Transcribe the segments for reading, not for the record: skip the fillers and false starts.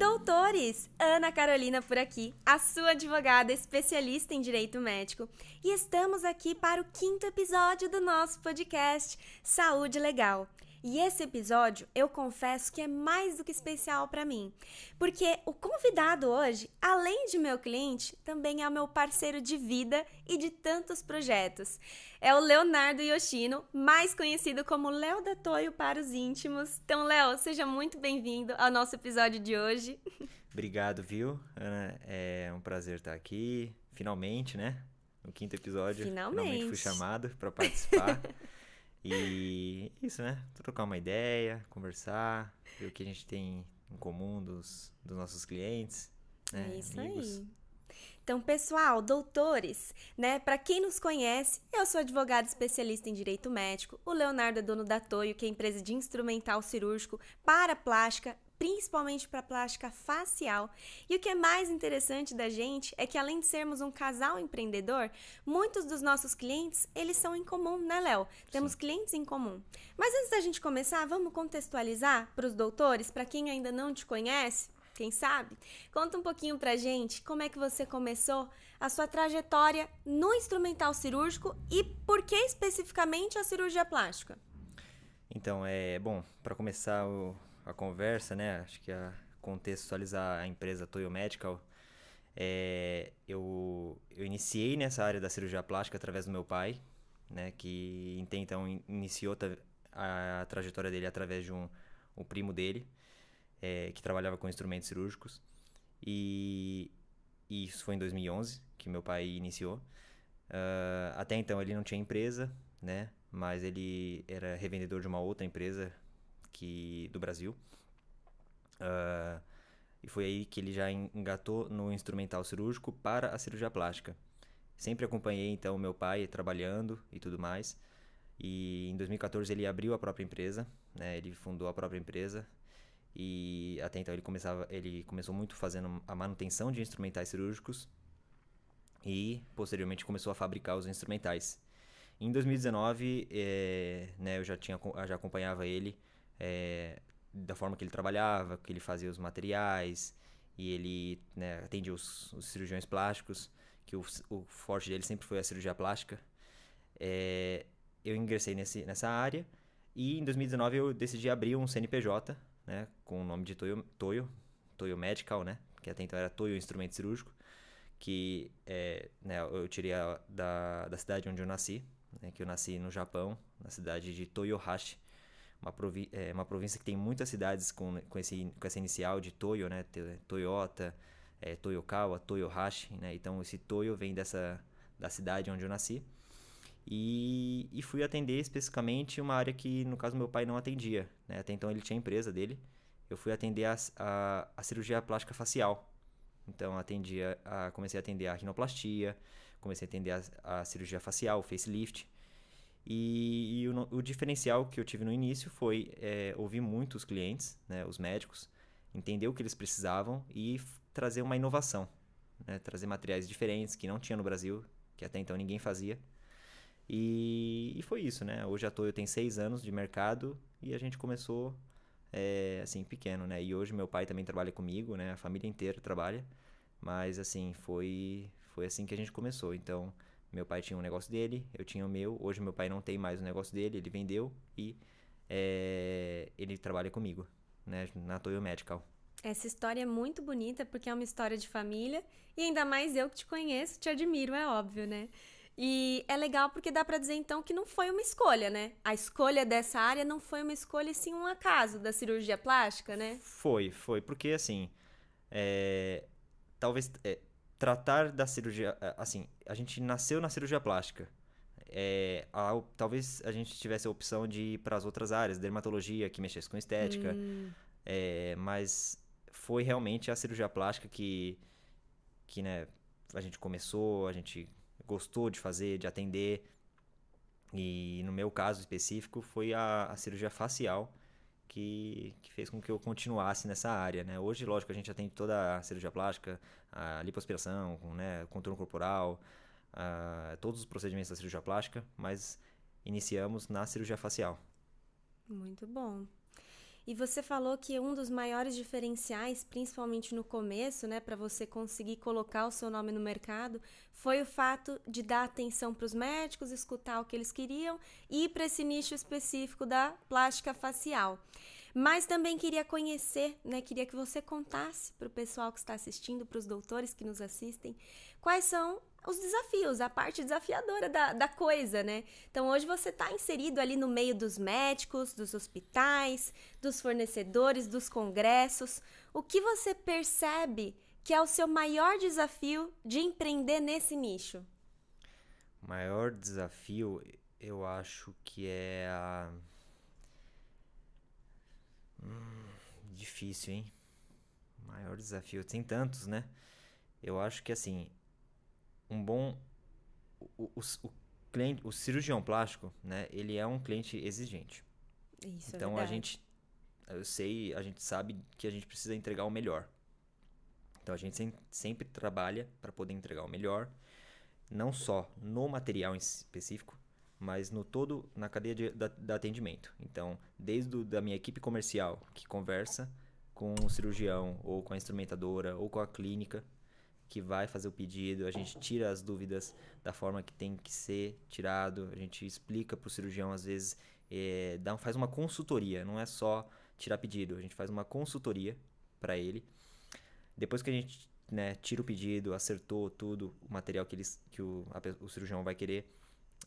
Doutores! Ana Carolina por aqui, a sua advogada especialista em direito médico. E estamos aqui para o 5º episódio do nosso podcast Saúde Legal. E esse episódio, eu confesso que é mais do que especial para mim, porque o convidado hoje, além de meu cliente, também é o meu parceiro de vida e de tantos projetos. É o Leonardo Yoshino, mais conhecido como Léo da Toyo para os íntimos. Então, Léo, seja muito bem-vindo ao nosso episódio de hoje. Obrigado, viu, Ana? É um prazer estar aqui, finalmente, né? No 5º episódio, finalmente fui chamado para participar. E isso, né? Trocar uma ideia, conversar, ver o que a gente tem em comum dos nossos clientes, né? É isso Amigos. aí. Então, pessoal, doutores, né? Para quem nos conhece, eu sou advogada especialista em direito médico. O Leonardo é dono da Toyo, que é empresa de instrumental cirúrgico para plástica, principalmente para plástica facial. E o que é mais interessante da gente é que, além de sermos um casal empreendedor, muitos dos nossos clientes, eles são em comum, né, Léo? Temos clientes em comum. Mas antes da gente começar, vamos contextualizar para os doutores, para quem ainda não te conhece? Quem sabe? Conta um pouquinho pra gente como é que você começou a sua trajetória no instrumental cirúrgico e por que especificamente a cirurgia plástica? Então, bom, para começar a conversa, né? Acho que contextualizar a empresa Toyo Medical, eu iniciei nessa área da cirurgia plástica através do meu pai, né? Que então iniciou a trajetória dele através de um primo dele, que trabalhava com instrumentos cirúrgicos. E isso foi em 2011 que meu pai iniciou. Até então ele não tinha empresa, né? Mas ele era revendedor de uma outra empresa do Brasil. E foi aí que ele já engatou no instrumental cirúrgico para a cirurgia plástica. Sempre acompanhei então meu pai trabalhando e tudo mais. E em 2014 ele abriu a própria empresa, né? Ele fundou a própria empresa. E até então ele começou muito fazendo a manutenção de instrumentais cirúrgicos e posteriormente começou a fabricar os instrumentais. Em 2019, né, eu já acompanhava ele da forma que ele trabalhava, que ele fazia os materiais e ele, né, atendia os cirurgiões plásticos, que o forte dele sempre foi a cirurgia plástica. Eu ingressei nessa área e em 2019 eu decidi abrir um CNPJ, né, com o nome de Toyo Medical, né, que até então era Toyo Instrumento Cirúrgico, que né, eu tirei da cidade onde eu nasci, né, que eu nasci no Japão, na cidade de Toyohashi, uma província que tem muitas cidades com essa inicial de Toyo, né, Toyota, Toyokawa, Toyohashi, né, então esse Toyo vem da cidade onde eu nasci. E fui atender especificamente uma área que, no caso, meu pai não atendia, né? Até então ele tinha a empresa dele. Eu fui atender a cirurgia plástica facial. Então comecei a atender a rinoplastia, comecei a atender a cirurgia facial, o facelift. E o diferencial que eu tive no início foi ouvir muito os clientes, né, os médicos, entender o que eles precisavam e trazer uma inovação, né? Trazer materiais diferentes que não tinha no Brasil, que até então ninguém fazia. E foi isso, né? Hoje a Toyo tem 6 anos de mercado e a gente começou assim, pequeno, né? E hoje meu pai também trabalha comigo, né? A família inteira trabalha. Mas, assim, foi assim que a gente começou. Então, meu pai tinha um negócio dele, eu tinha o meu. Hoje meu pai não tem mais o negócio dele, ele vendeu e ele trabalha comigo, né? Na Toyo Medical. Essa história é muito bonita porque é uma história de família e ainda mais eu que te conheço, te admiro, é óbvio, né? E é legal porque dá pra dizer então que não foi uma escolha, né? A escolha dessa área não foi uma escolha, sim um acaso da cirurgia plástica, né? Foi, porque assim, talvez tratar da cirurgia, assim, a gente nasceu na cirurgia plástica. Talvez a gente tivesse a opção de ir para as outras áreas, dermatologia, que mexesse com estética, mas foi realmente a cirurgia plástica que né, a gente começou, a gente gostou de fazer, de atender. E no meu caso específico foi a cirurgia facial que fez com que eu continuasse nessa área, né? Hoje, lógico, a gente atende toda a cirurgia plástica, a lipoaspiração, né, contorno corporal, todos os procedimentos da cirurgia plástica, mas iniciamos na cirurgia facial. Muito bom. E você falou que um dos maiores diferenciais, principalmente no começo, né, para você conseguir colocar o seu nome no mercado, foi o fato de dar atenção para os médicos, escutar o que eles queriam e ir para esse nicho específico da plástica facial. Mas também queria conhecer, né, queria que você contasse para o pessoal que está assistindo, para os doutores que nos assistem, quais são os desafios, a parte desafiadora da coisa, né? Então, hoje você está inserido ali no meio dos médicos, dos hospitais, dos fornecedores, dos congressos. O que você percebe que é o seu maior desafio de empreender nesse nicho? O maior desafio, eu acho que é a... Difícil, hein? Maior desafio. Tem tantos, né? Eu acho que, assim, um bom... O cliente, o cirurgião plástico, né? Ele é um cliente exigente. Isso Então, é a verdade. gente... a gente sabe que a gente precisa entregar o melhor. Então, a gente sempre trabalha para poder entregar o melhor. Não só no material em específico, mas no todo, na cadeia da atendimento. Então, desde da minha equipe comercial, que conversa com o cirurgião, ou com a instrumentadora, ou com a clínica, que vai fazer o pedido, a gente tira as dúvidas da forma que tem que ser tirado, a gente explica para o cirurgião, às vezes, faz uma consultoria, não é só tirar pedido, a gente faz uma consultoria para ele. Depois que a gente, né, tira o pedido, acertou tudo, o material que o cirurgião vai querer,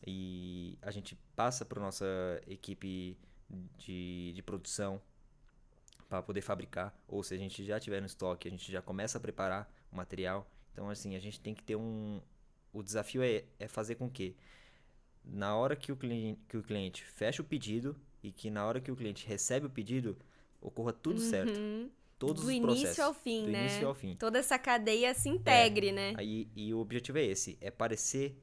e a gente passa para nossa equipe de produção para poder fabricar, ou se a gente já tiver no estoque, a gente já começa a preparar o material. Então, assim, a gente tem que ter o desafio é fazer com que na hora que o cliente fecha o pedido e que na hora que o cliente recebe o pedido, ocorra tudo certo. Uhum. Todos Do os início ao processos, fim, do início né? ao fim. Toda essa cadeia se integre, né? Aí, e o objetivo é esse, é parecer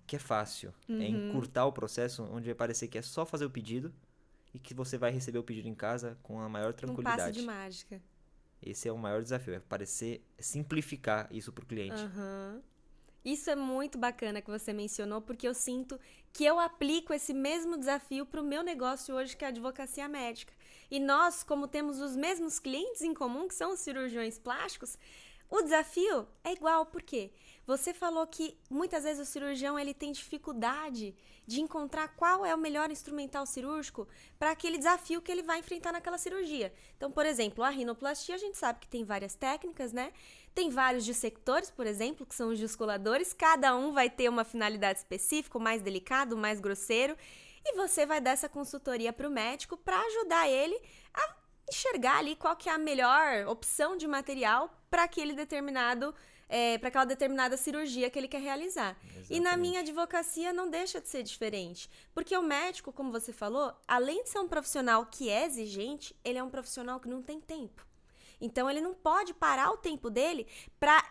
que é fácil, é Uhum. encurtar o processo onde vai parecer que é só fazer o pedido e que você vai receber o pedido em casa com a maior Um passe de tranquilidade. mágica. Esse é o maior desafio, é parecer simplificar isso para o cliente. Aham. Isso é muito bacana que você mencionou, porque eu sinto que eu aplico esse mesmo desafio para o meu negócio hoje, que é a advocacia médica. E nós, como temos os mesmos clientes em comum, que são os cirurgiões plásticos, o desafio é igual, por quê? Você falou que muitas vezes o cirurgião ele tem dificuldade de encontrar qual é o melhor instrumental cirúrgico para aquele desafio que ele vai enfrentar naquela cirurgia. Então, por exemplo, a rinoplastia, a gente sabe que tem várias técnicas, né? Tem vários dissectores, por exemplo, que são os descoladores. Cada um vai ter uma finalidade específica, o mais delicado, o mais grosseiro. E você vai dar essa consultoria para o médico para ajudar ele a enxergar ali qual que é a melhor opção de material para aquele determinado, para aquela determinada cirurgia que ele quer realizar. E na minha Exatamente. advocacia não deixa de ser diferente, porque o médico, como você falou, além de ser um profissional que é exigente, ele é um profissional que não tem tempo. Então ele não pode parar o tempo dele para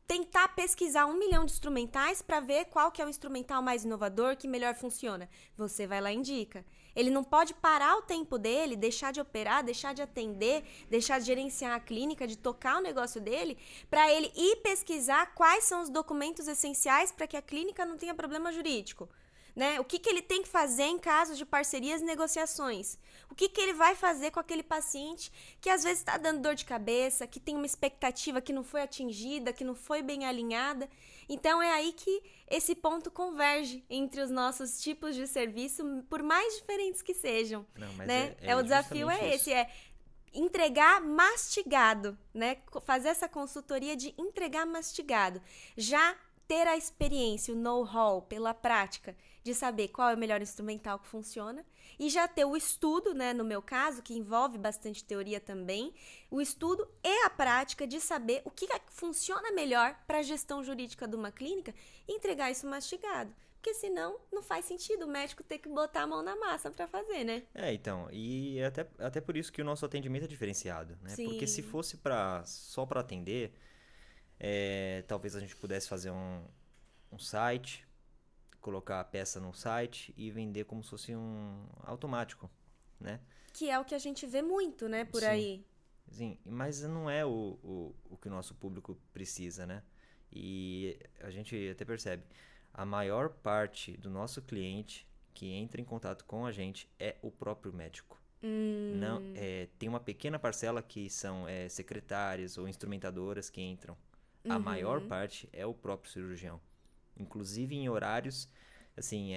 tentar pesquisar 1 milhão de instrumentais para ver qual que é o instrumental mais inovador, que melhor funciona. Você vai lá e indica. Ele não pode parar o tempo dele, deixar de operar, deixar de atender, deixar de gerenciar a clínica, de tocar o negócio dele, para ele ir pesquisar quais são os documentos essenciais para que a clínica não tenha problema jurídico. Né? O que ele tem que fazer em caso de parcerias e negociações? O que ele vai fazer com aquele paciente que às vezes está dando dor de cabeça, que tem uma expectativa que não foi atingida, que não foi bem alinhada? Então é aí que esse ponto converge entre os nossos tipos de serviço, por mais diferentes que sejam. Não, mas Né? é O desafio justamente é isso. esse, é entregar mastigado, né? Fazer essa consultoria de entregar mastigado. Já ter a experiência, o know-how pela prática de saber qual é o melhor instrumental que funciona e já ter o estudo, né, no meu caso, que envolve bastante teoria também, o estudo e a prática de saber o que funciona melhor para a gestão jurídica de uma clínica e entregar isso mastigado. Porque senão não faz sentido o médico ter que botar a mão na massa para fazer, né? Então, e é até por isso que o nosso atendimento é diferenciado, né? Porque se Sim. fosse só para atender, talvez a gente pudesse fazer um site, colocar a peça no site e vender como se fosse um automático, né? Que é o que a gente vê muito, né, por Sim, aí. sim, mas não é o que o nosso público precisa, né? E a gente até percebe, a maior parte do nosso cliente que entra em contato com a gente é o próprio médico. Não, tem uma pequena parcela que são secretárias ou instrumentadoras que entram. A maior parte é o próprio cirurgião. Inclusive em horários, assim,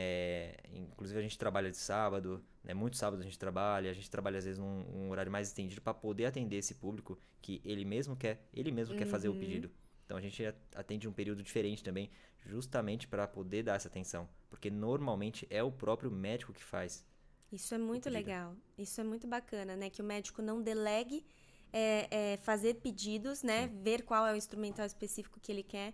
inclusive a gente trabalha de sábado, né? Muitos sábados a gente trabalha às vezes num horário mais estendido para poder atender esse público que ele mesmo quer fazer o pedido. Então a gente atende um período diferente também, justamente para poder dar essa atenção, porque normalmente é o próprio médico que faz. Isso é muito legal. Isso é muito bacana, né? Que o médico não delegue fazer pedidos, né? Sim. Ver qual é o instrumental específico que ele quer.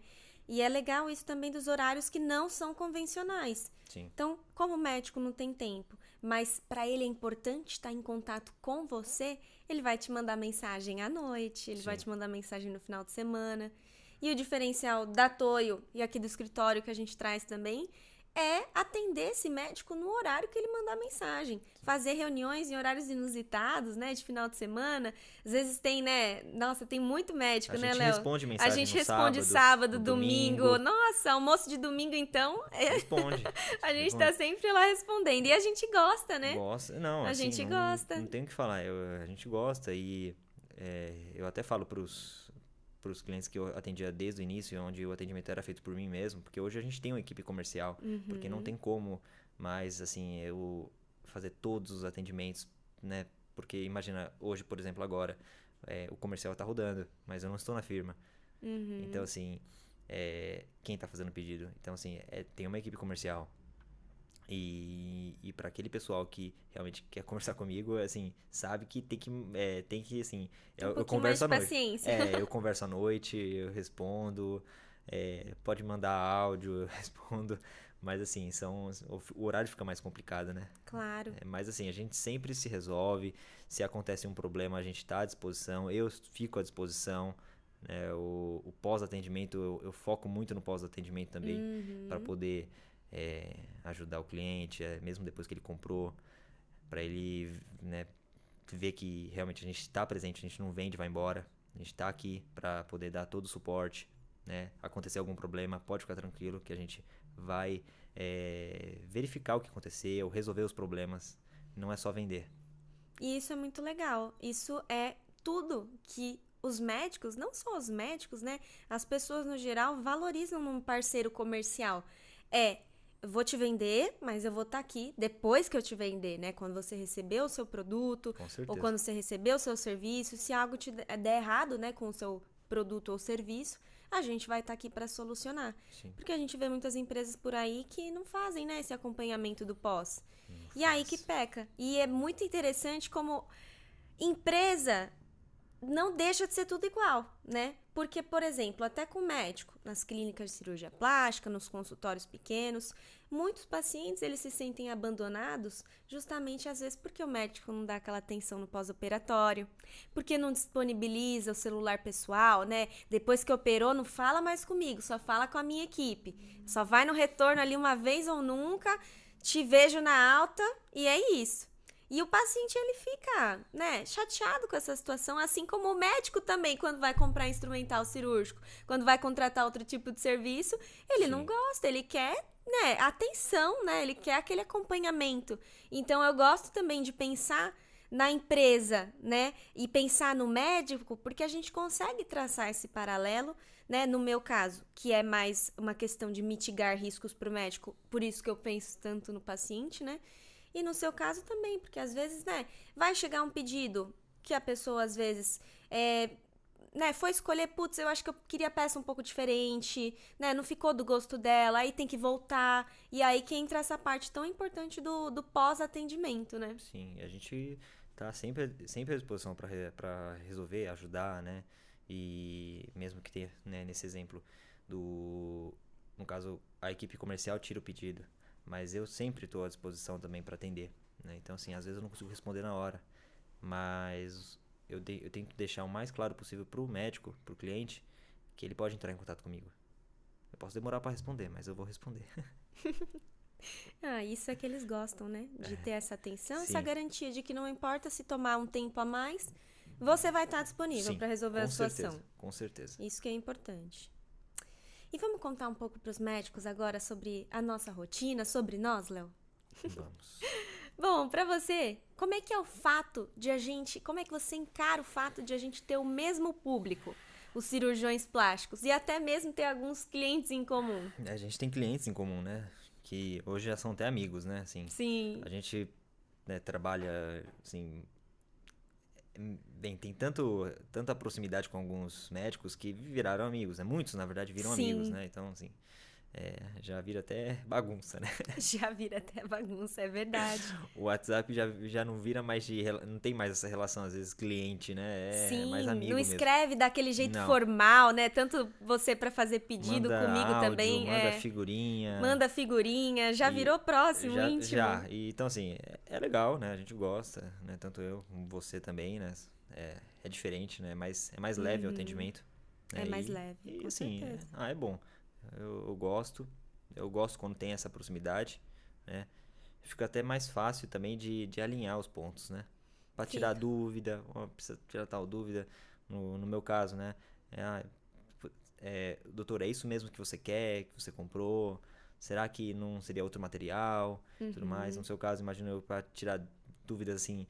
E é legal isso também dos horários que não são convencionais. Sim. Então, como o médico não tem tempo, mas para ele é importante estar em contato com você, ele vai te mandar mensagem à noite, ele vai Sim. te mandar mensagem no final de semana. E o diferencial da Toyo e aqui do escritório que a gente traz também é atender esse médico no horário que ele mandar mensagem. Fazer reuniões em horários inusitados, né? De final de semana. Às vezes tem, né? Nossa, tem muito médico, né, Léo? A gente responde mensagem A gente no responde sábado, sábado, no domingo. Nossa, almoço de domingo, então. Responde. A gente tá sempre lá respondendo. E a gente gosta, né? Gosta. Não, A assim, gente não, gosta. não tem o que falar. A gente gosta e eu até falo pros clientes que eu atendia desde o início, onde o atendimento era feito por mim mesmo, porque hoje a gente tem uma equipe comercial, porque não tem como mais, assim, eu fazer todos os atendimentos, né? Porque imagina, hoje, por exemplo, agora, o comercial tá rodando, mas eu não estou na firma. Então, assim, quem tá fazendo o pedido? Então, assim, tem uma equipe comercial. E para aquele pessoal que realmente quer conversar comigo, assim, sabe que tem que assim, eu converso à noite. Paciência. Eu converso à noite, eu respondo, pode mandar áudio, eu respondo, mas assim, o horário fica mais complicado, né? Claro. Mas assim, a gente sempre se resolve, se acontece um problema, a gente está à disposição, eu fico à disposição. O pós-atendimento, eu foco muito no pós-atendimento também, para poder ajudar o cliente, mesmo depois que ele comprou, para ele, né, ver que realmente a gente está presente, a gente não vende e vai embora, a gente está aqui para poder dar todo o suporte, né? Acontecer algum problema, pode ficar tranquilo que a gente vai verificar o que aconteceu, resolver os problemas, não é só vender. E isso é muito legal. Isso é tudo que os médicos, não só os médicos, né? As pessoas no geral valorizam num parceiro comercial. Eu vou te vender, mas eu vou estar aqui depois que eu te vender, né? Quando você receber o seu produto, Com certeza. ou quando você receber o seu serviço, se algo te der errado, né, com o seu produto ou serviço, a gente vai estar aqui para solucionar. Sim. Porque a gente vê muitas empresas por aí que não fazem, né, esse acompanhamento do pós. E aí que peca. E é muito interessante como empresa não deixa de ser tudo igual, né? Porque, por exemplo, até com o médico, nas clínicas de cirurgia plástica, nos consultórios pequenos, muitos pacientes eles se sentem abandonados justamente às vezes porque o médico não dá aquela atenção no pós-operatório, porque não disponibiliza o celular pessoal, né? Depois que operou, não fala mais comigo, só fala com a minha equipe. Só vai no retorno ali uma vez ou nunca, te vejo na alta e é isso. E o paciente, ele fica, né, chateado com essa situação, assim como o médico também, quando vai comprar instrumental cirúrgico, quando vai contratar outro tipo de serviço, ele não gosta, ele quer, né, atenção, né, ele quer aquele acompanhamento. Então, eu gosto também de pensar na empresa, né, e pensar no médico, porque a gente consegue traçar esse paralelo, né, no meu caso, que é mais uma questão de mitigar riscos para o médico, por isso que eu penso tanto no paciente, né, e no seu caso também, porque às vezes, né, vai chegar um pedido que a pessoa, às vezes, né, foi escolher, putz, eu acho que eu queria a peça um pouco diferente, né, não ficou do gosto dela, aí tem que voltar, e aí que entra essa parte tão importante do pós-atendimento, né? Sim, a gente tá sempre à disposição para resolver, ajudar, né, e mesmo que tenha, né, nesse exemplo no caso, a equipe comercial tira o pedido. Mas eu sempre estou à disposição também para atender, né? Então, assim, às vezes eu não consigo responder na hora, mas eu tento deixar o mais claro possível para o médico, para o cliente, que ele pode entrar em contato comigo. Eu posso demorar para responder, mas eu vou responder. Isso é que eles gostam, né? De ter essa atenção, Sim. essa garantia de que não importa se tomar um tempo a mais, você vai estar disponível para resolver a situação. Com certeza. Isso que é importante. E vamos contar um pouco para os médicos agora sobre a nossa rotina, sobre nós, Léo? Vamos. Bom, pra você, como é que é o fato de como é que você encara o fato de a gente ter o mesmo público, os cirurgiões plásticos, e até mesmo ter alguns clientes em comum? A gente tem clientes em comum, né? Que hoje já são até amigos, né? Assim, Sim, a gente, né, trabalha, assim, bem, tem tanta proximidade com alguns médicos que viraram amigos, né? Muitos, na verdade, viram amigos, sim. né? Então, assim, já vira até bagunça, né? Já vira até bagunça, é verdade. O WhatsApp já não vira mais não tem mais essa relação, às vezes, cliente, né? É mais Sim, não amigo mesmo. escreve daquele jeito Não. formal, né? Tanto você pra fazer pedido, Manda comigo áudio, também, manda figurinha. manda figurinha, já E virou próximo, já, íntimo. já. E, então, assim, é legal, né? A gente gosta, né? Tanto eu como você também, né? É diferente, né? É mais leve o atendimento. É Né? mais leve, E com assim, certeza. é bom. Eu gosto. Eu gosto quando tem essa proximidade, né? Fica até mais fácil também de alinhar os pontos, né? Pra tirar Fica. dúvida, ó, precisa tirar tal dúvida. No meu caso, né? Ah, doutor, é isso mesmo que você quer, que você comprou? Será que não seria outro material? Tudo mais. No seu caso, imagino eu para tirar dúvidas assim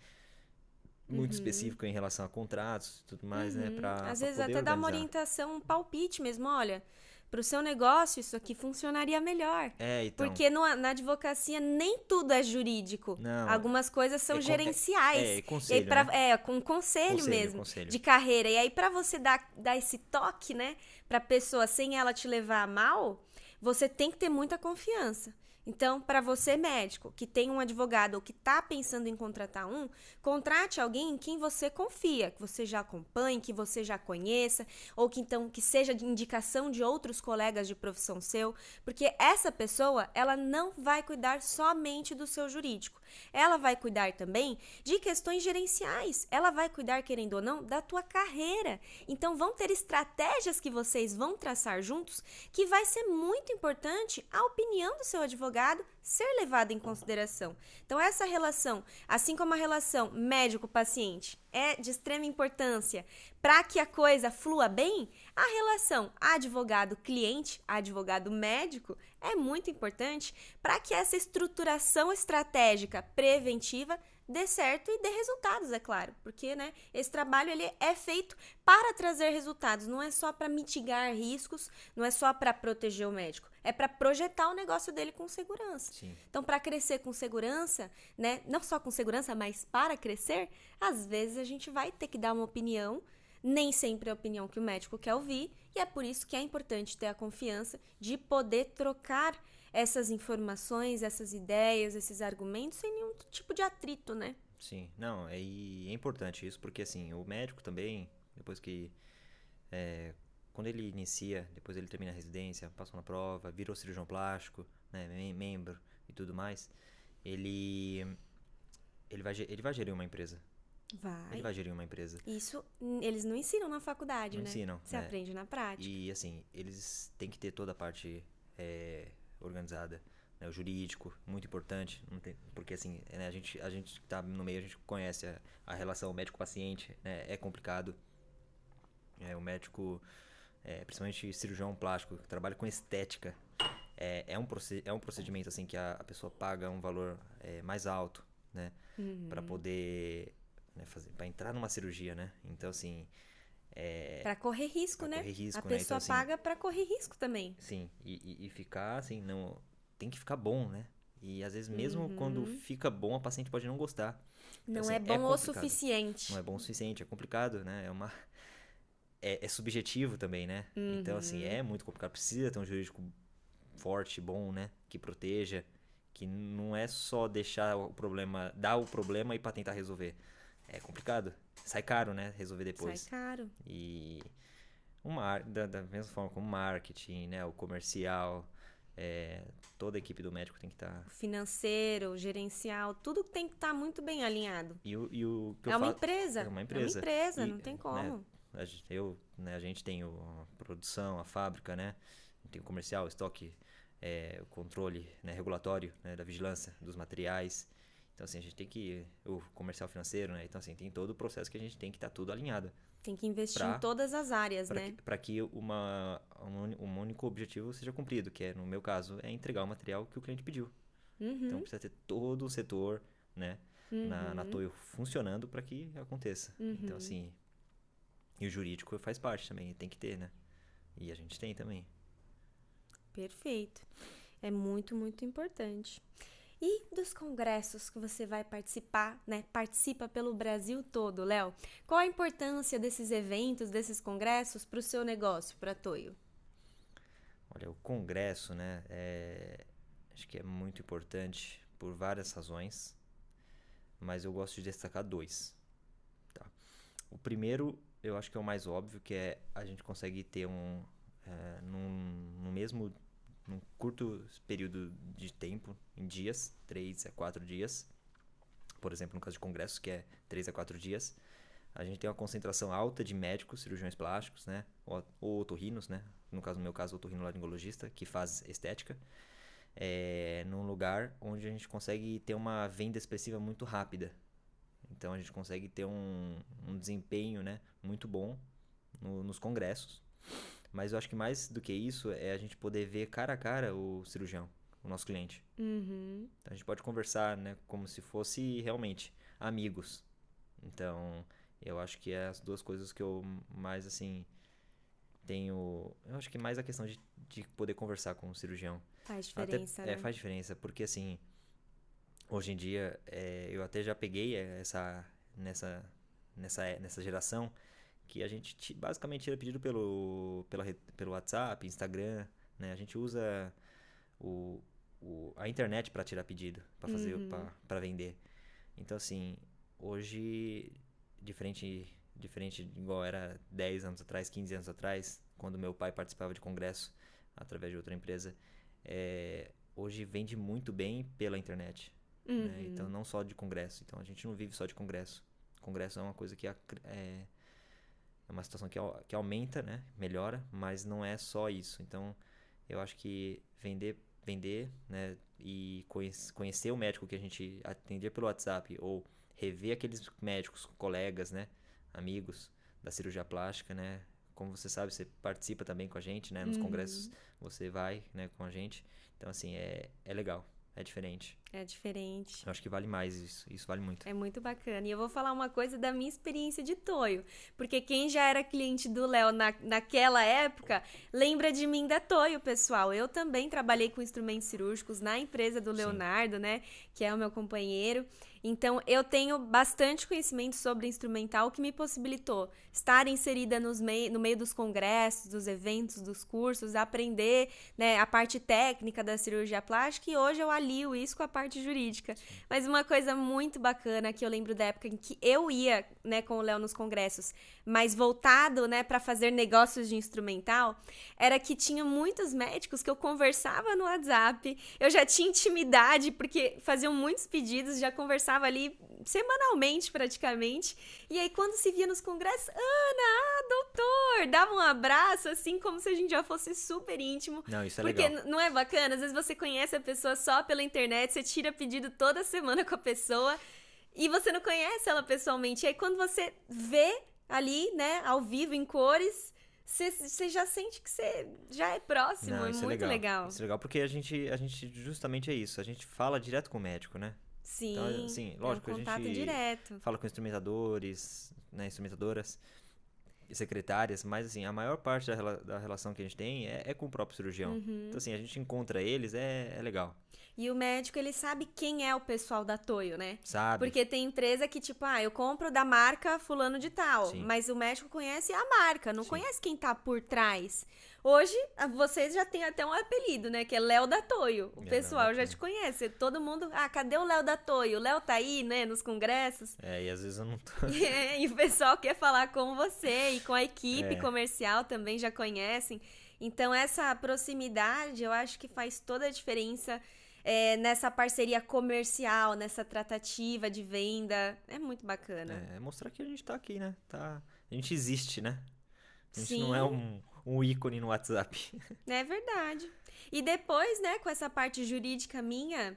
muito específicas em relação a contratos e tudo mais, né? Para Às vezes poder até dá uma organizar. orientação, um palpite mesmo, olha, pro seu negócio isso aqui funcionaria melhor. Então. Porque na advocacia nem tudo é jurídico. Não, Algumas coisas são gerenciais. E aí conselho, né? com conselho Conselho, mesmo conselho. de carreira. E aí para você dar esse toque, né, pra pessoa sem ela te levar a mal, você tem que ter muita confiança. Então, para você médico que tem um advogado ou que está pensando em contratar um, contrate alguém em quem você confia, que você já acompanhe, que você já conheça, ou que então que seja de indicação de outros colegas de profissão seu, porque essa pessoa, ela não vai cuidar somente do seu jurídico. Ela vai cuidar também de questões gerenciais. Ela vai cuidar, querendo ou não, da tua carreira. Então, vão ter estratégias que vocês vão traçar juntos que vai ser muito importante a opinião do seu advogado ser levada em consideração. Então, essa relação, assim como a relação médico-paciente é de extrema importância para que a coisa flua bem, a relação advogado-cliente, advogado-médico é muito importante para que essa estruturação estratégica preventiva dê certo e dê resultados, é claro, porque, né, esse trabalho ele é feito para trazer resultados, não é só para mitigar riscos, não é só para proteger o médico, é para projetar o negócio dele com segurança. Sim. Então, para crescer com segurança, né, não só com segurança, mas para crescer, às vezes a gente vai ter que dar uma opinião, nem sempre é a opinião que o médico quer ouvir, e é por isso que é importante ter a confiança de poder trocar essas informações, essas ideias, esses argumentos sem nenhum tipo de atrito, né? Sim. Não, e é importante isso porque assim, o médico também, depois que quando ele inicia, depois ele termina a residência, passou na prova, virou cirurgião plástico, né, membro e tudo mais, ele ele vai gerir uma empresa. Ele Vai. vai gerir uma empresa. Isso eles não ensinam na faculdade, Não né? ensinam, Você né? aprende na prática. E assim, eles têm que ter toda a parte organizada, né? O jurídico, muito importante, não tem, porque assim, né, a gente que tá no meio, a gente conhece a relação médico-paciente, né? É complicado. O médico, principalmente cirurgião plástico, que trabalha com estética, é um procedimento assim que a pessoa paga um valor mais alto, né? Para poder, né, para entrar numa cirurgia, né? Então assim, Pra correr risco, pra né? correr risco, A né? Então pessoa assim, paga pra correr risco também. sim, e ficar assim, não, tem que ficar bom, né? E às vezes mesmo quando fica bom, a paciente pode não gostar. Então, Não assim, é bom o complicado. suficiente. Não é bom o suficiente, é complicado, né? É subjetivo também, né? Então, assim, é muito complicado. Precisa ter um jurídico forte, bom, né? Que proteja, que não é só deixar o problema, dar o problema e para tentar resolver. É complicado. Sai caro, né? Resolver depois. Sai caro. E da mesma forma como o marketing, né? O comercial, toda a equipe do médico tem que estar. O financeiro, o gerencial, tudo tem que estar muito bem alinhado. E o que É eu uma faço. empresa. É uma É uma empresa. empresa, E, não tem né, como. a gente tem a produção, a fábrica, né? Tem o comercial, o estoque, o controle, né, regulatório, né, da vigilância dos materiais. Então, assim, a gente tem que... O comercial financeiro, né? Então, assim, tem todo o processo que a gente tem que estar tudo alinhado. Tem que investir em todas as áreas, né? Para que um único objetivo seja cumprido, que no meu caso, é entregar o material que o cliente pediu. Então, precisa ter todo o setor né? Na Toyo funcionando para que aconteça. Então, assim, e o jurídico faz parte também, tem que ter, né? E a gente tem também. Perfeito. É muito, muito importante. E dos congressos que você vai participar, né? Participa pelo Brasil todo, Léo. Qual a importância desses eventos, desses congressos para o seu negócio, para a Toyo? Olha, o congresso, né? Acho que é muito importante por várias razões, mas eu gosto de destacar dois. Tá? O primeiro, eu acho que é o mais óbvio, que é a gente consegue ter num curto período de tempo, em dias, 3 a 4 dias, por exemplo, no caso de congressos, que é 3 a 4 dias, a gente tem uma concentração alta de médicos, cirurgiões plásticos, né? Ou otorrinos, né? No meu caso, otorrinolaringologista, que faz estética, num lugar onde a gente consegue ter uma venda expressiva muito rápida. Então, a gente consegue ter um desempenho, né, muito bom nos congressos. Mas eu acho que mais do que isso é a gente poder ver cara a cara o cirurgião, o nosso cliente. Então, a gente pode conversar, né, como se fosse realmente amigos. Então, eu acho que é as duas coisas que eu mais, assim, tenho... Eu acho que mais a questão de poder conversar com o cirurgião. Faz diferença, né? Faz diferença, porque, assim, hoje em dia, eu até já peguei nessa geração que a gente basicamente tira pedido pelo WhatsApp, Instagram, né? A gente usa a internet para tirar pedido, para fazer, para vender. Então, assim, hoje, diferente igual era 10 anos atrás, 15 anos atrás, quando meu pai participava de congresso através de outra empresa, hoje vende muito bem pela internet. Né? Então, não só de congresso. Então, a gente não vive só de congresso. Congresso é uma coisa que é uma situação que aumenta, né? Melhora, mas não é só isso. Então, eu acho que vender, né? E conhecer o médico que a gente atendia pelo WhatsApp ou rever aqueles médicos, colegas, né? Amigos da cirurgia plástica, né? Como você sabe, você participa também com a gente, né? Nos congressos você vai, né, com a gente. Então, assim, é legal, é diferente. É diferente. Eu acho que vale mais isso. Isso vale muito. É muito bacana. E eu vou falar uma coisa da minha experiência de Toyo. Porque quem já era cliente do Léo naquela época, lembra de mim da Toyo, pessoal. Eu também trabalhei com instrumentos cirúrgicos na empresa do Leonardo, né? Que é o meu companheiro. Então, eu tenho bastante conhecimento sobre instrumental, que me possibilitou estar inserida no meio dos congressos, dos eventos, dos cursos, aprender, né, a parte técnica da cirurgia plástica, e hoje eu alio isso com a parte jurídica. Sim. Mas uma coisa muito bacana que eu lembro da época em que eu ia, né, com o Léo nos congressos, mas voltado, né, para fazer negócios de instrumental, era que tinha muitos médicos que eu conversava no WhatsApp, eu já tinha intimidade, porque faziam muitos pedidos, já conversava ali semanalmente praticamente, e aí quando se via nos congressos, Ana, doutor, dava um abraço assim como se a gente já fosse super íntimo. Não, isso é porque legal. Não é bacana? Às vezes você conhece a pessoa só pela internet, você tira pedido toda semana com a pessoa e você não conhece ela pessoalmente, e aí quando você vê ali, né, ao vivo em cores, você já sente que você já é próximo. Não, é isso muito legal. Isso é legal porque a gente justamente é isso, a gente fala direto com o médico, né? Sim, então, assim, lógico, é um contato direto. Fala com instrumentadores, né, instrumentadoras e secretárias, mas assim, a maior parte da relação que a gente tem é com o próprio cirurgião. Então, assim, a gente encontra eles, é legal. E o médico, ele sabe quem é o pessoal da Toyo, né? Sabe. Porque tem empresa que, tipo, eu compro da marca fulano de tal. Sim. Mas o médico conhece a marca, não conhece quem tá por trás. Hoje, vocês já têm até um apelido, né? Que é Léo da Toyo. O pessoal já te conhece. Todo mundo... cadê o Léo da Toyo? O Léo tá aí, né? Nos congressos. E às vezes eu não tô... E o pessoal quer falar com você. E com a equipe comercial também já conhecem. Então, essa proximidade, eu acho que faz toda a diferença... nessa parceria comercial, nessa tratativa de venda. É muito bacana. É mostrar que a gente tá aqui, né? A gente existe, né? A gente Sim. não é um ícone no WhatsApp. É verdade. E depois, né, com essa parte jurídica minha,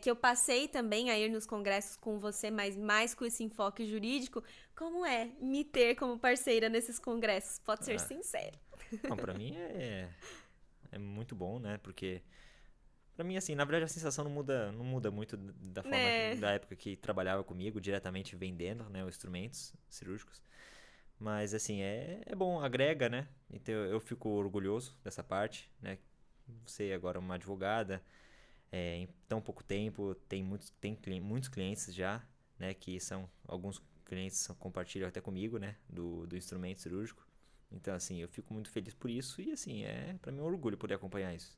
que eu passei também a ir nos congressos com você, mas mais com esse enfoque jurídico, como é me ter como parceira nesses congressos? Pode ser sincero. Bom, pra mim é muito bom, né? Porque... Pra mim, assim, na verdade a sensação não muda muito da forma da época que trabalhava comigo, diretamente vendendo, né, os instrumentos cirúrgicos. Mas, assim, é bom, agrega, né? Então eu fico orgulhoso dessa parte, né? Você agora é uma advogada, em tão pouco tempo, tem muitos clientes já, né? Que são, alguns clientes compartilham até comigo, né? Do instrumento cirúrgico. Então, assim, eu fico muito feliz por isso e, assim, pra mim um orgulho poder acompanhar isso.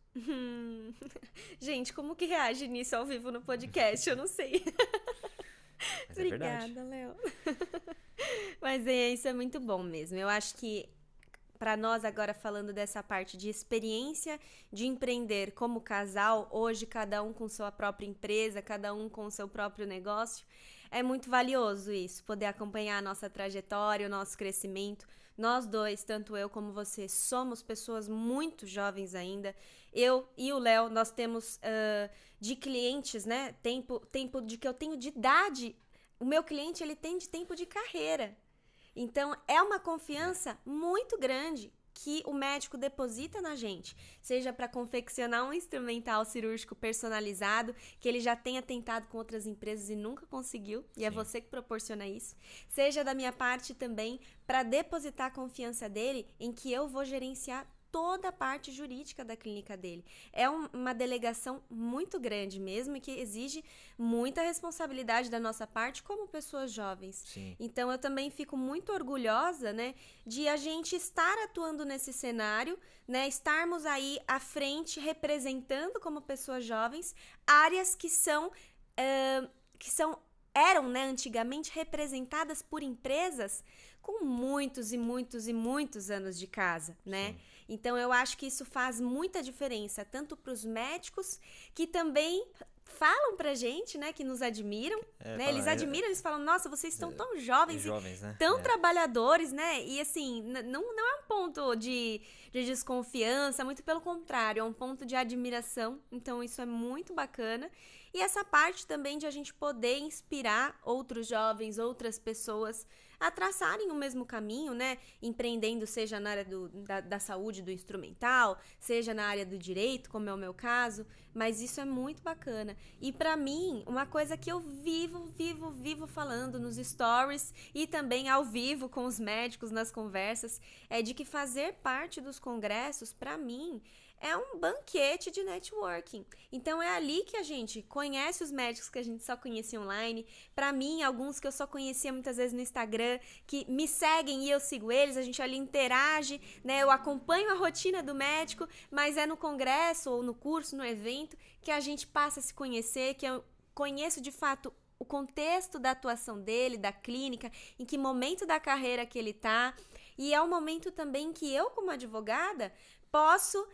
Gente, como que reage nisso ao vivo no podcast? Eu não sei. Mas é verdade. Obrigada, Léo. Mas isso é muito bom mesmo. Eu acho que para nós agora falando dessa parte de experiência de empreender como casal, hoje cada um com sua própria empresa, cada um com seu próprio negócio, é muito valioso isso, poder acompanhar a nossa trajetória, o nosso crescimento. Nós dois, tanto eu como você, somos pessoas muito jovens ainda. Eu e o Léo, nós temos de clientes, né? Tempo de que eu tenho de idade. O meu cliente, ele tem de tempo de carreira. Então, é uma confiança muito grande que o médico deposita na gente, seja para confeccionar um instrumental cirúrgico personalizado, que ele já tenha tentado com outras empresas e nunca conseguiu, e é você que proporciona isso, seja da minha parte também para depositar a confiança dele em que eu vou gerenciar toda a parte jurídica da clínica dele. É uma delegação muito grande mesmo e que exige muita responsabilidade da nossa parte como pessoas jovens. Sim. Então, eu também fico muito orgulhosa, né, de a gente estar atuando nesse cenário, né, estarmos aí à frente representando como pessoas jovens áreas que eram, né, antigamente representadas por empresas com muitos e muitos e muitos anos de casa, né? Sim. Então, eu acho que isso faz muita diferença, tanto para os médicos, que também falam pra gente, né, que nos admiram, né? Eles admiram, eles falam, nossa, vocês estão tão jovens, né? Tão trabalhadores, né? E assim, não é um ponto de desconfiança, muito pelo contrário, é um ponto de admiração. Então, isso é muito bacana. E essa parte também de a gente poder inspirar outros jovens, outras pessoas a traçarem o mesmo caminho, né? Empreendendo, seja na área da saúde, do instrumental, seja na área do direito, como é o meu caso, mas isso é muito bacana. E pra mim, uma coisa que eu vivo falando nos stories e também ao vivo com os médicos nas conversas, é de que fazer parte dos congressos, pra mim, é um banquete de networking. Então, é ali que a gente conhece os médicos que a gente só conhecia online. Para mim, alguns que eu só conhecia muitas vezes no Instagram, que me seguem e eu sigo eles, a gente ali interage, né? Eu acompanho a rotina do médico, mas é no congresso ou no curso, no evento, que a gente passa a se conhecer, que eu conheço de fato o contexto da atuação dele, da clínica, em que momento da carreira que ele tá. E é um momento também que eu, como advogada, posso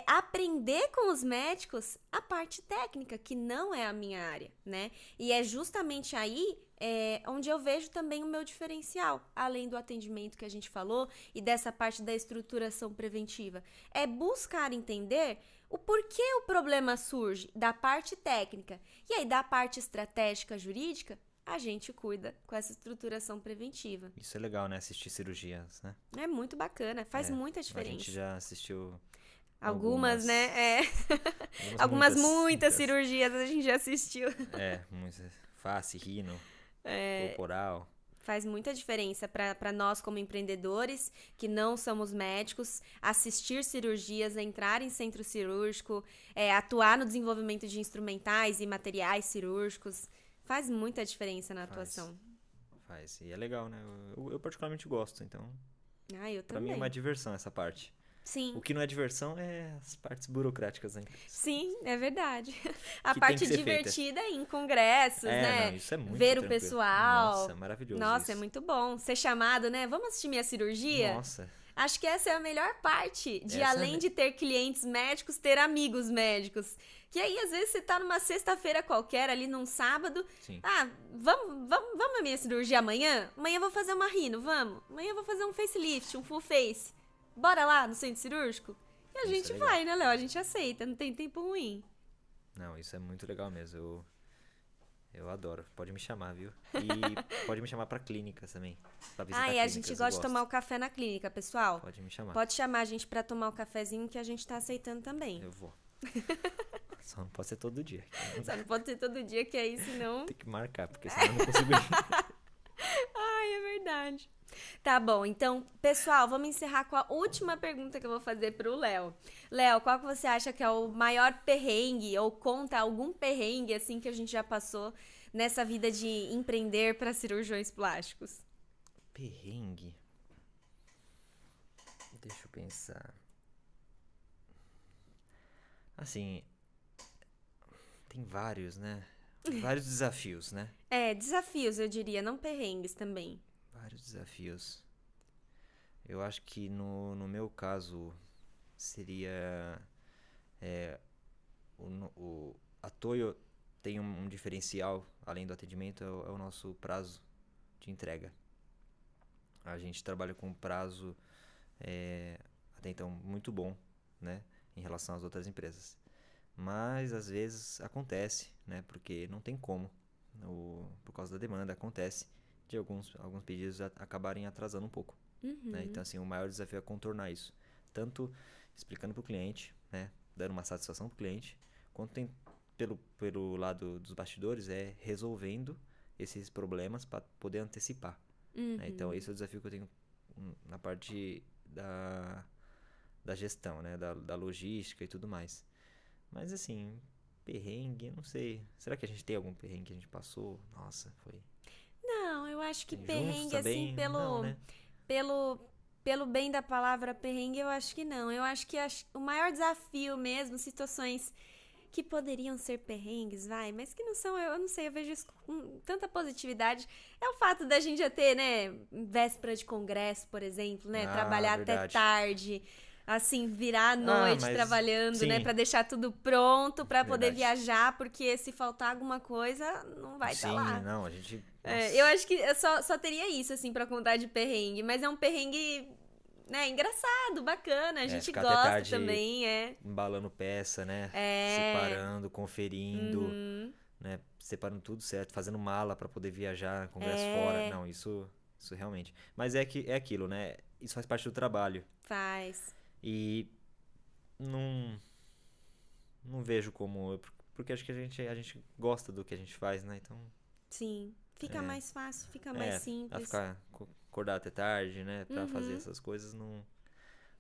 aprender com os médicos a parte técnica, que não é a minha área, né? E é justamente aí onde eu vejo também o meu diferencial, além do atendimento que a gente falou e dessa parte da estruturação preventiva. É buscar entender o porquê o problema surge da parte técnica e aí da parte estratégica jurídica, a gente cuida com essa estruturação preventiva. Isso é legal, né? Assistir cirurgias, né? É muito bacana, faz muita diferença. A gente já assistiu algumas, né? Muitas cirurgias a gente já assistiu. Muitas. Face, rino, corporal. Faz muita diferença para nós como empreendedores, que não somos médicos, assistir cirurgias, entrar em centro cirúrgico, atuar no desenvolvimento de instrumentais e materiais cirúrgicos. Faz muita diferença na atuação. Faz. E é legal, né? Eu particularmente gosto, então... eu também. Pra mim é uma diversão essa parte. Sim. O que não é diversão é as partes burocráticas, né? Sim, é verdade. A que parte divertida é em congressos, né? Não, isso é muito ver tranquilo. O pessoal. Nossa, maravilhoso. Nossa, isso. É muito bom. Ser chamado, né? Vamos assistir minha cirurgia? Nossa. Acho que essa é a melhor parte de, além de ter clientes médicos, ter amigos médicos. Que aí, às vezes, você tá numa sexta-feira qualquer, ali num sábado. Sim. Vamos na minha cirurgia amanhã? Amanhã eu vou fazer uma rino, vamos. Amanhã eu vou fazer um facelift, um full face. Bora lá no centro cirúrgico? E a gente vai, né, Léo? A gente aceita, não tem tempo ruim. Não, isso é muito legal mesmo. Eu adoro. Pode me chamar, viu? E pode me chamar pra clínicas também. Pra visitar e a gente gosta de tomar o café na clínica, pessoal. Pode me chamar. Pode chamar a gente pra tomar o cafezinho que a gente tá aceitando também. Eu vou. Só não pode ser todo dia. Só não pode ser todo dia, que aí senão... Tem que marcar, porque senão eu não consigo ir. Ai, é verdade. Tá bom, então, pessoal, vamos encerrar com a última pergunta que eu vou fazer pro Léo. Léo, qual que você acha que é o maior perrengue, ou conta algum perrengue, assim, que a gente já passou nessa vida de empreender para cirurgiões plásticos? Perrengue? Deixa eu pensar. Assim, tem vários, né? Vários desafios, né? Desafios, eu diria, não perrengues também. Vários desafios. Eu acho que no meu caso seria a Toyo tem um diferencial, além do atendimento, é o nosso prazo de entrega. A gente trabalha com um prazo até então muito bom, né, em relação às outras empresas. Mas às vezes acontece, né, porque não tem como, por causa da demanda, acontece de alguns pedidos acabarem atrasando um pouco. Né? Então, assim, o maior desafio é contornar isso. Tanto explicando para o cliente, né, dando uma satisfação para o cliente, quanto tem pelo lado dos bastidores, resolvendo esses problemas para poder antecipar. Né? Então, esse é o desafio que eu tenho na parte da gestão, né, da logística e tudo mais. Mas, assim, perrengue, eu não sei. Será que a gente tem algum perrengue que a gente passou? Nossa, foi... Não, eu acho que Juntos perrengue, também? assim, Não, né? pelo bem da palavra perrengue, eu acho que não. Eu acho que o maior desafio mesmo, situações que poderiam ser perrengues, mas que não são, eu não sei, eu vejo isso com tanta positividade. É o fato da gente já ter, né, véspera de congresso, por exemplo, né, trabalhar Verdade. até tarde, assim, virar a noite trabalhando, sim, né, pra deixar tudo pronto, pra poder verdade. viajar, porque se faltar alguma coisa, não vai estar lá. Sim, não, a gente... Eu acho que eu só teria isso, assim, pra contar de perrengue. Mas é um perrengue, né, engraçado, bacana. A gente ficar até gosta tarde também, embalando peça, né? Separando, conferindo, né? Separando tudo certo, fazendo mala pra poder viajar, congresso fora. Não, isso realmente. Mas é aquilo, né? Isso faz parte do trabalho. Faz. E não vejo como... Porque acho que a gente gosta do que a gente faz, né? Então... Sim. Fica mais fácil, fica mais simples. Ficar acordar até tarde, né? Pra fazer essas coisas não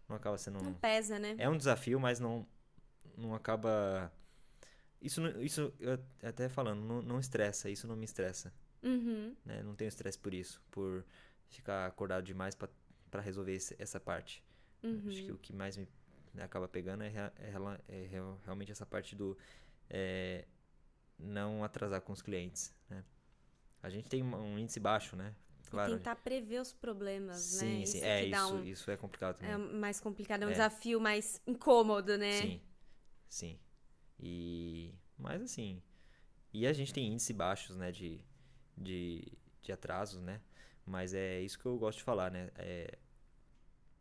acaba sendo... Não pesa, né? É um desafio, mas não acaba... Isso eu até falando, não estressa, isso não me estressa. Né? Não tenho estresse por isso, por ficar acordado demais pra resolver essa parte. Acho que o que mais me acaba pegando é realmente essa parte do não atrasar com os clientes, né? A gente tem um índice baixo, né? Claro. E tentar prever os problemas, né? Sim. Isso é complicado também. É mais complicado, é um desafio mais incômodo, né? Sim. Mas assim... E a gente tem índices baixos, né? De atrasos, né? Mas é isso que eu gosto de falar, né?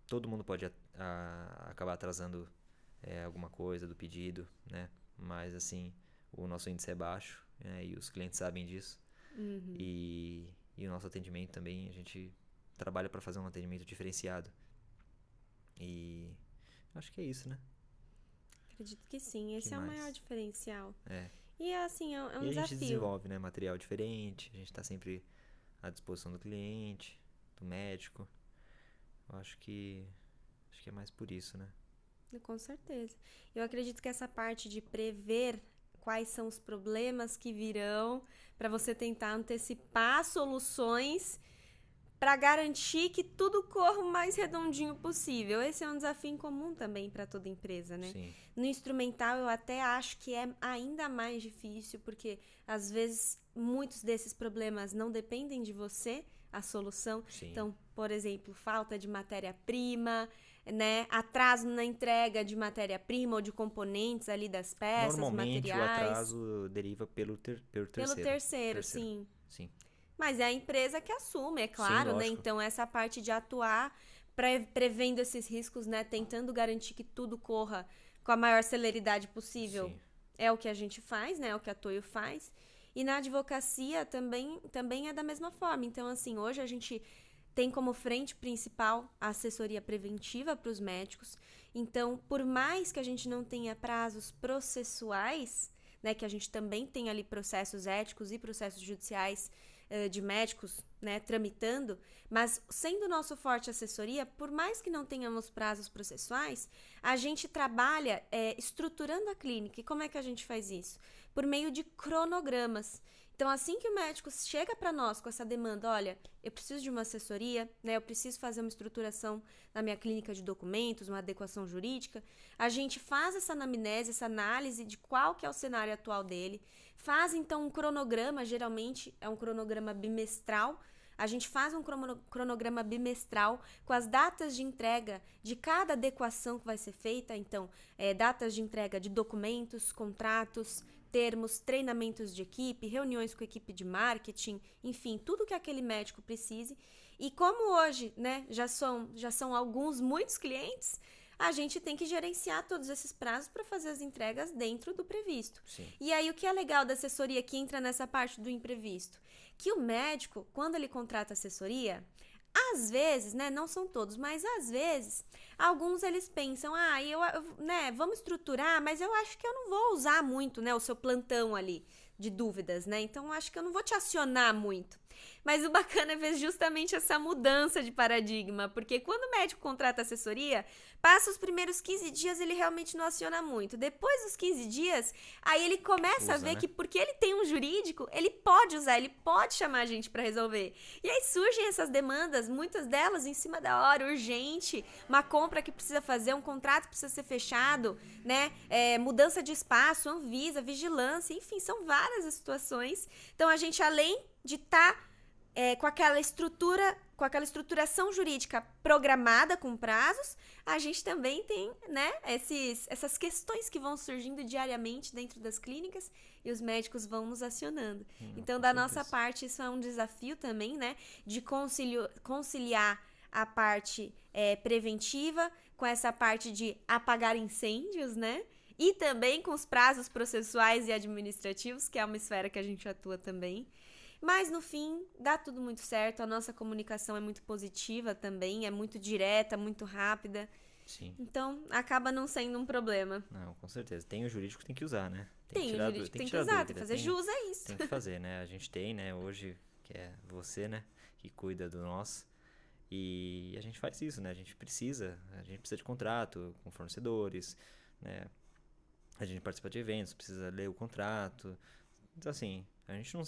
Todo mundo pode acabar atrasando alguma coisa do pedido, né? Mas assim, o nosso índice é baixo, né? E os clientes sabem disso. E o nosso atendimento também, a gente trabalha para fazer um atendimento diferenciado. E acho que é isso, né? Acredito que sim, esse é o maior diferencial. E assim, é um desafio. E a gente desenvolve, né, material diferente, a gente tá sempre à disposição do cliente, do médico. Eu acho que é mais por isso, né? Com certeza. Eu acredito que essa parte de prever quais são os problemas que virão, para você tentar antecipar soluções para garantir que tudo corra o mais redondinho possível. Esse é um desafio incomum também para toda empresa, né? Sim. No instrumental eu até acho que é ainda mais difícil, porque às vezes muitos desses problemas não dependem de você, a solução. Sim. Então, por exemplo, falta de matéria-prima, né? Atraso na entrega de matéria-prima ou de componentes ali das peças, Normalmente materiais. o atraso deriva pelo terceiro. Pelo terceiro, sim. Mas é a empresa que assume, é claro, sim, né? Então, essa parte de atuar prevendo esses riscos, né? Tentando garantir que tudo corra com a maior celeridade possível. Sim. É o que a gente faz, né? É o que a Toyo faz. E na advocacia também é da mesma forma. Então, assim, hoje a gente tem como frente principal a assessoria preventiva para os médicos. Então, por mais que a gente não tenha prazos processuais, né, que a gente também tem ali processos éticos e processos judiciais de médicos, né, tramitando, mas sendo nosso forte assessoria, por mais que não tenhamos prazos processuais, a gente trabalha estruturando a clínica. E como é que a gente faz isso? Por meio de cronogramas. Então, assim que o médico chega para nós com essa demanda, olha, eu preciso de uma assessoria, né, eu preciso fazer uma estruturação na minha clínica de documentos, uma adequação jurídica, a gente faz essa anamnese, essa análise de qual que é o cenário atual dele, faz então um cronograma, geralmente é um cronograma bimestral, a gente faz um cronograma bimestral com as datas de entrega de cada adequação que vai ser feita, então, datas de entrega de documentos, contratos, termos, treinamentos de equipe, reuniões com a equipe de marketing, enfim, tudo que aquele médico precise. E como hoje, né, já são muitos clientes, a gente tem que gerenciar todos esses prazos para fazer as entregas dentro do previsto. Sim. E aí, o que é legal da assessoria que entra nessa parte do imprevisto? Que o médico, quando ele contrata assessoria, às vezes, né, não são todos, mas às vezes, alguns eles pensam, né, vamos estruturar, mas eu acho que eu não vou usar muito, né, o seu plantão ali de dúvidas, né, então eu acho que eu não vou te acionar muito. Mas o bacana é ver justamente essa mudança de paradigma, porque quando o médico contrata assessoria, passa os primeiros 15 dias, ele realmente não aciona muito. Depois dos 15 dias, aí ele começa a ver, né, que porque ele tem um jurídico, ele pode usar, ele pode chamar a gente para resolver. E aí surgem essas demandas, muitas delas em cima da hora, urgente, uma compra que precisa fazer, um contrato que precisa ser fechado, né? Mudança de espaço, Anvisa, vigilância, enfim, são várias as situações. Então a gente, além de estar com aquela estruturação jurídica programada com prazos, a gente também tem, né, essas questões que vão surgindo diariamente dentro das clínicas e os médicos vão nos acionando. Então, da nossa parte, isso é um desafio também, né, de conciliar a parte preventiva com essa parte de apagar incêndios, né, e também com os prazos processuais e administrativos, que é uma esfera que a gente atua também. Mas, no fim, dá tudo muito certo, a nossa comunicação é muito positiva também, é muito direta, muito rápida. Sim. Então, acaba não sendo um problema. Não, com certeza. Tem o jurídico, tem que usar, né? Tem o jurídico, tem que usar, tem que fazer jus a isso. Tem que fazer, né? A gente tem, né, hoje, que é você, né, que cuida do nosso. E a gente faz isso, né? A gente precisa de contrato com fornecedores, né? A gente participa de eventos, precisa ler o contrato. Então, assim, a gente não,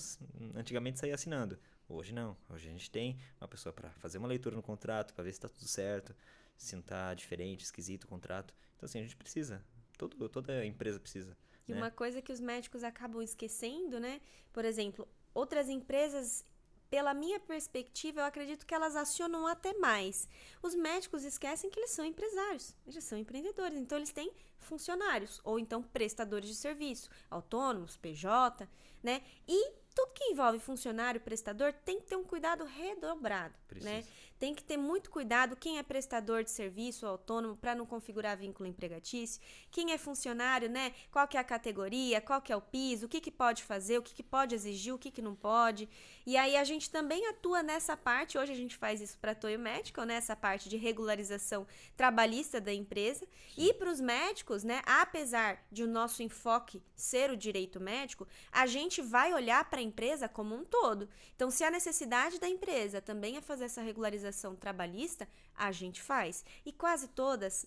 antigamente saía assinando. Hoje não. Hoje a gente tem uma pessoa para fazer uma leitura no contrato, para ver se está tudo certo, se não está diferente, esquisito o contrato. Então, assim, a gente precisa. Toda empresa precisa. E né? uma coisa que os médicos acabam esquecendo, né? Por exemplo, outras empresas, pela minha perspectiva, eu acredito que elas acionam até mais. Os médicos esquecem que eles são empresários, eles são empreendedores, então eles têm funcionários, ou então prestadores de serviço, autônomos, PJ, né? E tudo que envolve funcionário, prestador, tem que ter um cuidado redobrado, né? Tem que ter muito cuidado quem é prestador de serviço autônomo para não configurar vínculo empregatício, quem é funcionário, né? Qual que é a categoria, qual que é o piso, o que pode fazer, o que pode exigir, o que não pode. E aí a gente também atua nessa parte, hoje a gente faz isso para a Toyo Medical, né? Essa parte de regularização trabalhista da empresa. Sim. E para os médicos, né? Apesar de o nosso enfoque ser o direito médico, a gente vai olhar para a empresa como um todo. Então, se a necessidade da empresa também é fazer essa regularização trabalhista, a gente faz. E quase todas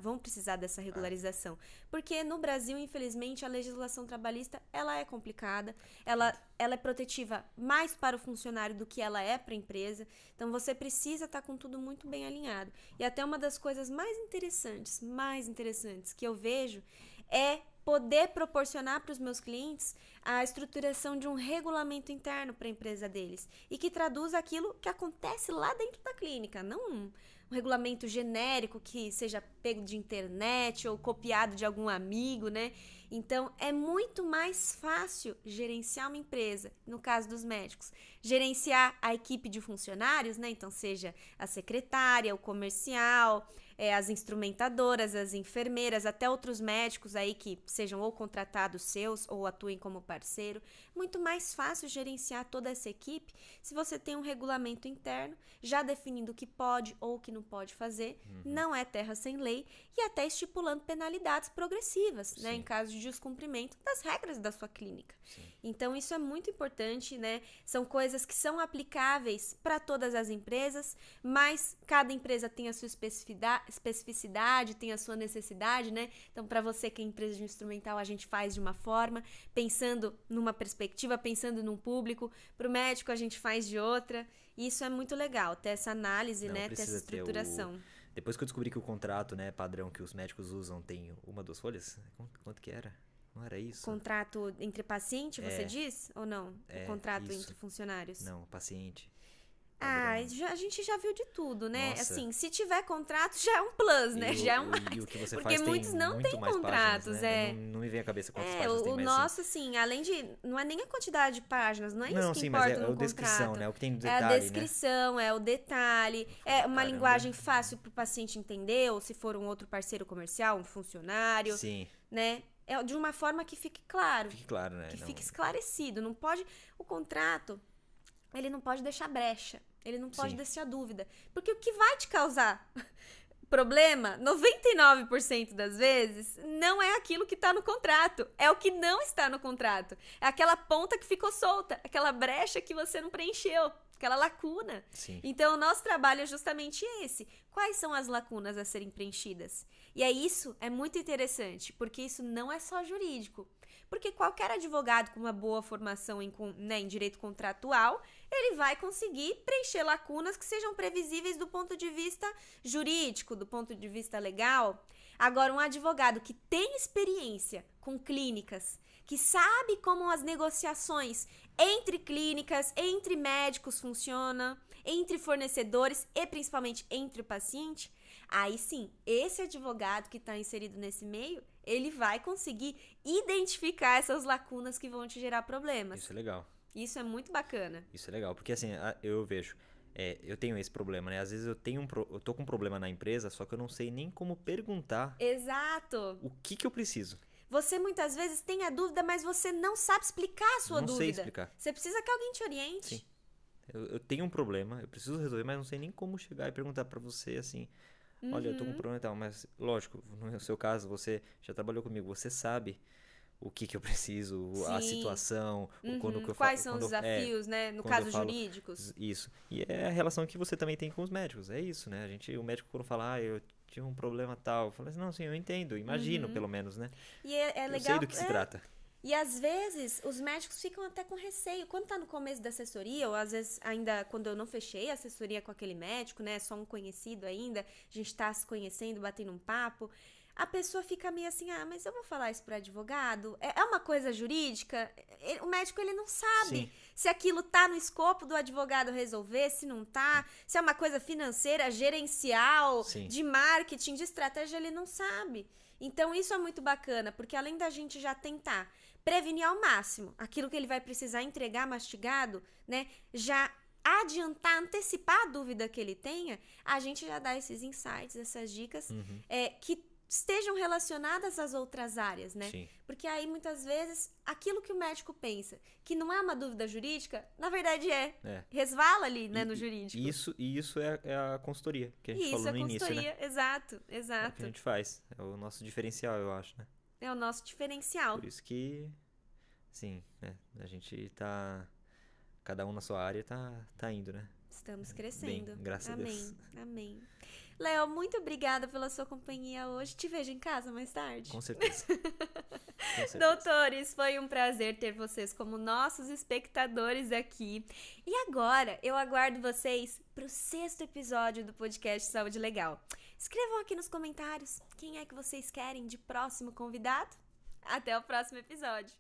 vão precisar dessa regularização. Porque no Brasil, infelizmente, a legislação trabalhista, ela é complicada, ela é protetiva mais para o funcionário do que ela é para a empresa. Então, você precisa estar com tudo muito bem alinhado. E até uma das coisas mais interessantes que eu vejo é poder proporcionar para os meus clientes a estruturação de um regulamento interno para a empresa deles e que traduza aquilo que acontece lá dentro da clínica, não um regulamento genérico que seja pego de internet ou copiado de algum amigo, né? Então, é muito mais fácil gerenciar uma empresa, no caso dos médicos, gerenciar a equipe de funcionários, né? Então, seja a secretária, o comercial, as instrumentadoras, as enfermeiras, até outros médicos aí que sejam ou contratados seus ou atuem como parceiro. muito mais fácil gerenciar toda essa equipe se você tem um regulamento interno já definindo o que pode ou o que não pode fazer, não é terra sem lei, e até estipulando penalidades progressivas, né, em caso de descumprimento das regras da sua clínica. Sim. Então, isso é muito importante, né? São coisas que são aplicáveis para todas as empresas, mas cada empresa tem a sua especificidade, tem a sua necessidade, né? Então, para você que é empresa de instrumental, a gente faz de uma forma, pensando numa perspectiva, pensando num público. Para o médico, a gente faz de outra. E isso é muito legal, ter essa análise, né? Ter essa estruturação. Depois que eu descobri que o contrato, né, padrão que os médicos usam tem 1, 2 folhas, quanto que era? Não era isso? Contrato entre paciente, você diz? Ou não? O contrato entre funcionários? Não, paciente. A gente já viu de tudo, né? Nossa. Assim, se tiver contrato, já é um plus, né? Já é um mais. E o que você porque faz muitos tem não muito têm mais contratos, páginas, né? Não me vem à cabeça quantas páginas tem, o mas nosso, assim, além de... Não é nem a quantidade de páginas, não é isso que sim, importa mas é no a descrição, contrato. né? O que tem no É a detalhe, descrição, é o detalhe, é uma linguagem fácil para o paciente entender, ou se for um outro parceiro comercial, um funcionário, Sim. né? É de uma forma que fique claro. Fique claro, né? Que fique esclarecido. Não pode... O contrato, ele não pode deixar brecha. Ele não pode deixar dúvida. Porque o que vai te causar problema, 99% das vezes, não é aquilo que está no contrato. É o que não está no contrato. É aquela ponta que ficou solta. Aquela brecha que você não preencheu. Aquela lacuna. Sim. Então, o nosso trabalho é justamente esse. Quais são as lacunas a serem preenchidas? E aí, isso é muito interessante, porque isso não é só jurídico. Porque qualquer advogado com uma boa formação em direito contratual, ele vai conseguir preencher lacunas que sejam previsíveis do ponto de vista jurídico, do ponto de vista legal. Agora, um advogado que tem experiência com clínicas, que sabe como as negociações entre clínicas, entre médicos funcionam, entre fornecedores e principalmente entre o paciente, aí sim, esse advogado que está inserido nesse meio, ele vai conseguir identificar essas lacunas que vão te gerar problemas. Isso é legal. Isso é muito bacana. Isso é legal, porque assim, eu vejo, eu tenho esse problema, né? Às vezes eu tô com um problema na empresa, só que eu não sei nem como perguntar. Exato. O que eu preciso. Você muitas vezes tem a dúvida, mas você não sabe explicar a sua dúvida. Não sei explicar. Você precisa que alguém te oriente. Sim. Eu tenho um problema, eu preciso resolver, mas não sei nem como chegar e perguntar pra você assim, olha, eu tô com um problema e tal, mas lógico, no seu caso, você já trabalhou comigo, você sabe o que eu preciso, a situação, quais são os desafios, né? No caso, jurídicos. Isso. E é a relação que você também tem com os médicos, é isso, né? O médico quando fala, eu tive um problema tal, eu falo assim, não, sim, eu entendo, imagino pelo menos, né? E é legal. Eu sei do que se trata. E às vezes os médicos ficam até com receio. Quando tá no começo da assessoria, ou às vezes ainda quando eu não fechei a assessoria com aquele médico, né? Só um conhecido ainda, a gente tá se conhecendo, batendo um papo. A pessoa fica meio assim, mas eu vou falar isso pro advogado? É uma coisa jurídica? O médico, ele não sabe se aquilo tá no escopo do advogado resolver, se não tá. Se é uma coisa financeira, gerencial, de marketing, de estratégia, ele não sabe. Então, isso é muito bacana, porque além da gente já tentar prevenir ao máximo aquilo que ele vai precisar entregar mastigado, né? Já adiantar, antecipar a dúvida que ele tenha, a gente já dá esses insights, essas dicas que estejam relacionadas às outras áreas, né? Sim. Porque aí, muitas vezes, aquilo que o médico pensa, que não é uma dúvida jurídica, na verdade resvala ali, né, no jurídico. Isso é a consultoria, que a gente falou no início, né? Exato. É o que a gente faz, é o nosso diferencial, eu acho, né? É o nosso diferencial. Por isso que, sim, né? A gente tá, cada um na sua área tá indo, né? Estamos crescendo. Bem, graças a Deus. Amém. Léo, muito obrigada pela sua companhia hoje. Te vejo em casa mais tarde. Com certeza. Doutores, foi um prazer ter vocês como nossos espectadores aqui. E agora, eu aguardo vocês para o 6º episódio do podcast Saúde Legal. Escrevam aqui nos comentários quem é que vocês querem de próximo convidado. Até o próximo episódio.